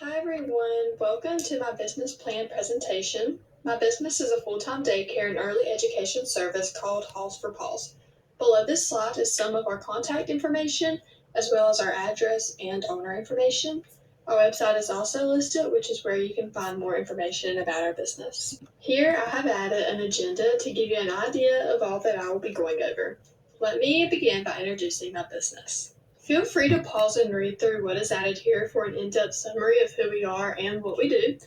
Hi everyone, welcome to my business plan presentation. My business is a full-time daycare and early education service called Halls for Paws. Below this slide is some of our contact information, as well as our address and owner information. Our website is also listed, which is where you can find more information about our business. Here I have added an agenda to give you an idea of all that I will be going over. Let me begin by introducing my business. Feel free to pause and read through what is added here for an in-depth summary of who we are and what we do.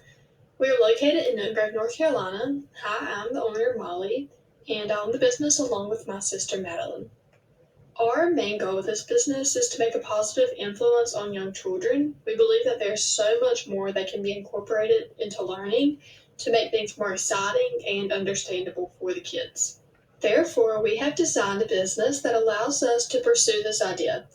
We are located in Newton Grove, North Carolina. Hi, I'm the owner, Molly, and I own the business along with my sister, Madeline. Our main goal with this business is to make a positive influence on young children. We believe that there's so much more that can be incorporated into learning to make things more exciting and understandable for the kids. Therefore, we have designed a business that allows us to pursue this idea.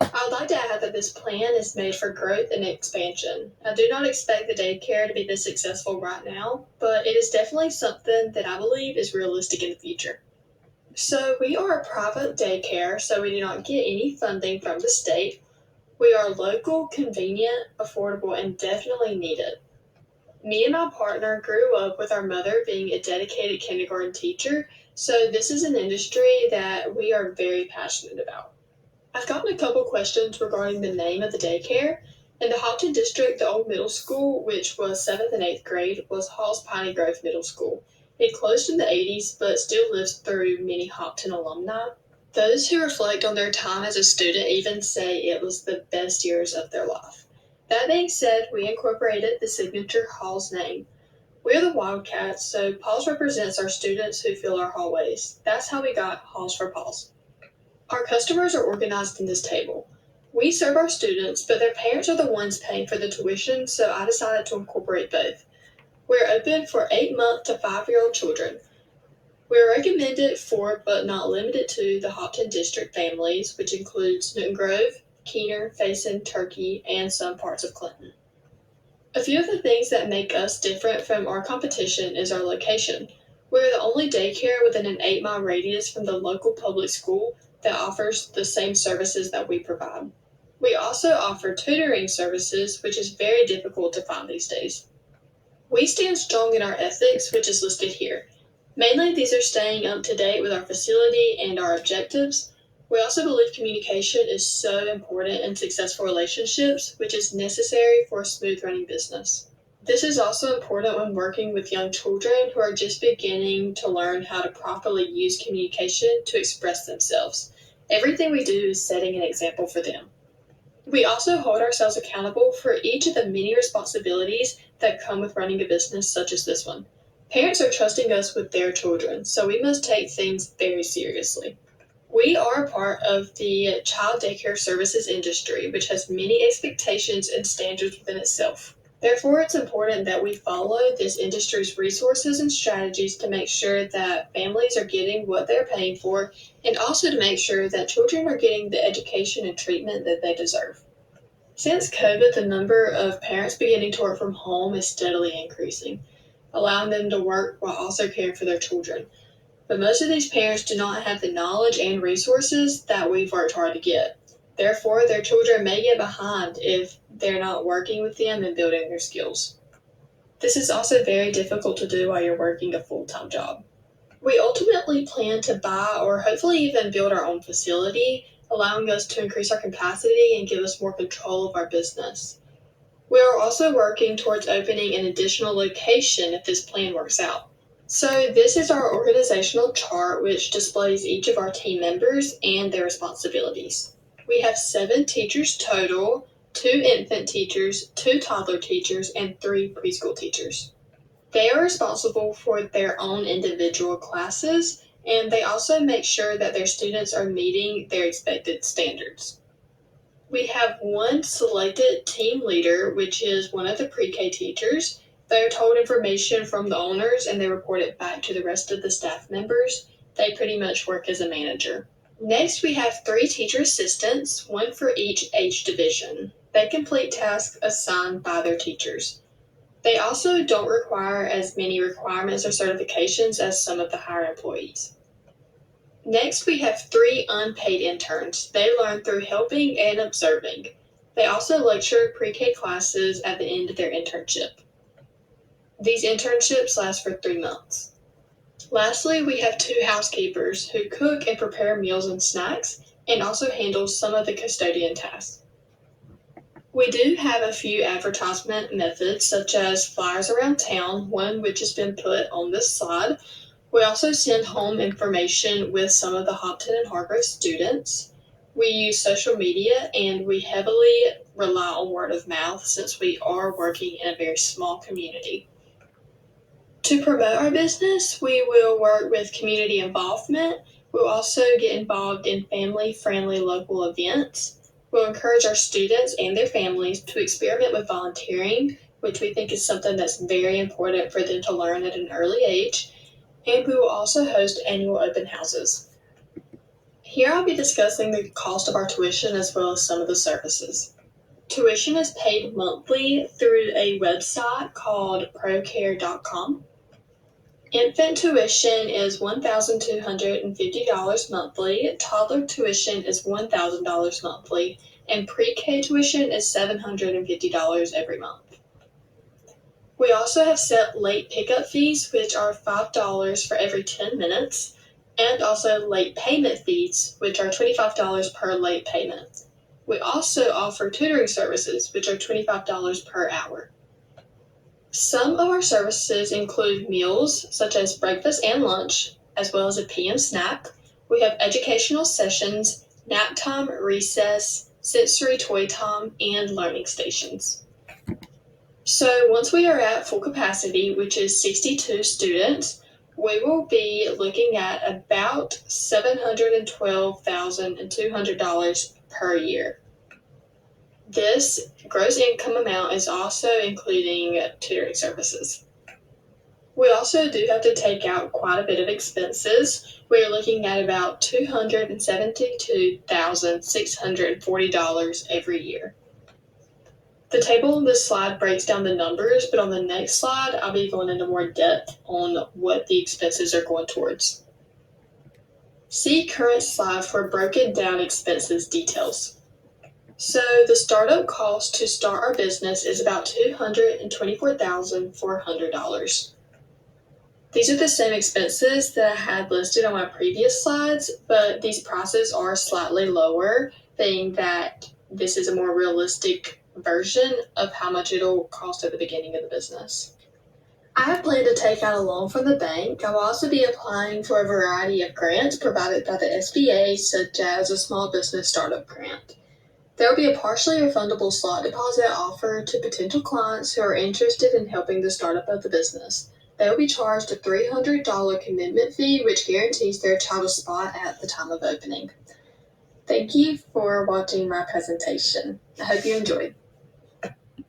I would like to add that this plan is made for growth and expansion. I do not expect the daycare to be this successful right now, but it is definitely something that I believe is realistic in the future. So, we are a private daycare, so we do not get any funding from the state. We are local, convenient, affordable, and definitely needed. Me and my partner grew up with our mother being a dedicated kindergarten teacher, so this is an industry that we are very passionate about. I've gotten a couple questions regarding the name of the daycare. In the Hopton district, the old middle school, which was 7th and 8th grade, was Halls Piney Grove Middle School. It closed in the 80s, but still lives through many Hopton alumni. Those who reflect on their time as a student even say it was the best years of their life. That being said, we incorporated the signature Halls name. We are the Wildcats, so Paws represents our students who fill our hallways. That's how we got Halls for Paws. Our customers are organized in this table. We serve our students, but their parents are the ones paying for the tuition, so I decided to incorporate both. We're open for 8-month to 5-year-old children. We're recommended for, but not limited to, the Hopton District families, which includes Newton Grove, Keener, Faison, Turkey, and some parts of Clinton. A few of the things that make us different from our competition is our location. We're the only daycare within an 8-mile radius from the local public school that offers the same services that we provide. We also offer tutoring services, which is very difficult to find these days. We stand strong in our ethics, which is listed here. Mainly, these are staying up to date with our facility and our objectives. We also believe communication is so important in successful relationships, which is necessary for a smooth running business. This is also important when working with young children who are just beginning to learn how to properly use communication to express themselves. Everything we do is setting an example for them. We also hold ourselves accountable for each of the many responsibilities that come with running a business such as this one. Parents are trusting us with their children, so we must take things very seriously. We are a part of the child daycare services industry, which has many expectations and standards within itself. Therefore, it's important that we follow this industry's resources and strategies to make sure that families are getting what they're paying for, and also to make sure that children are getting the education and treatment that they deserve. Since COVID, the number of parents beginning to work from home is steadily increasing, allowing them to work while also caring for their children. But most of these parents do not have the knowledge and resources that we've worked hard to get. Therefore, their children may get behind if they're not working with them and building their skills. This is also very difficult to do while you're working a full-time job. We ultimately plan to buy or hopefully even build our own facility, allowing us to increase our capacity and give us more control of our business. We are also working towards opening an additional location if this plan works out. So this is our organizational chart, which displays each of our team members and their responsibilities. We have 7 teachers total, 2 infant teachers, 2 toddler teachers, and 3 preschool teachers. They are responsible for their own individual classes, and they also make sure that their students are meeting their expected standards. We have one selected team leader, which is one of the pre-K teachers. They are told information from the owners and they report it back to the rest of the staff members. They pretty much work as a manager. Next, we have 3 teacher assistants, one for each age division. They complete tasks assigned by their teachers. They also don't require as many requirements or certifications as some of the higher employees. Next, we have 3 unpaid interns. They learn through helping and observing. They also lecture pre-K classes at the end of their internship. These internships last for 3 months. Lastly, we have 2 housekeepers who cook and prepare meals and snacks and also handle some of the custodian tasks. We do have a few advertisement methods such as flyers around town, one which has been put on this slide. We also send home information with some of the Hopton and Hargrove students. We use social media and we heavily rely on word of mouth since we are working in a very small community. To promote our business, we will work with community involvement. We'll also get involved in family-friendly local events. We'll encourage our students and their families to experiment with volunteering, which we think is something that's very important for them to learn at an early age. And we will also host annual open houses. Here I'll be discussing the cost of our tuition as well as some of the services. Tuition is paid monthly through a website called procare.com. Infant tuition is $1,250 monthly, toddler tuition is $1,000 monthly, and pre-K tuition is $750 every month. We also have set late pickup fees, which are $5 for every 10 minutes, and also late payment fees, which are $25 per late payment. We also offer tutoring services, which are $25 per hour. Some of our services include meals, such as breakfast and lunch, as well as a PM snack. We have educational sessions, nap time, recess, sensory toy time, and learning stations. So once we are at full capacity, which is 62 students, we will be looking at about $712,200 per year. This gross income amount is also including tutoring services. We also do have to take out quite a bit of expenses. We're looking at about $272,640 every year. The table on this slide breaks down the numbers, but on the next slide, I'll be going into more depth on what the expenses are going towards. See current slide for broken down expenses details. So the startup cost to start our business is about $224,400. These are the same expenses that I had listed on my previous slides, but these prices are slightly lower, being that this is a more realistic version of how much it'll cost at the beginning of the business. I have planned to take out a loan from the bank. I will also be applying for a variety of grants provided by the SBA, such as a small business startup grant. There will be a partially refundable slot deposit offered to potential clients who are interested in helping the startup of the business. They will be charged a $300 commitment fee, which guarantees their child a spot at the time of opening. Thank you for watching my presentation. I hope you enjoyed.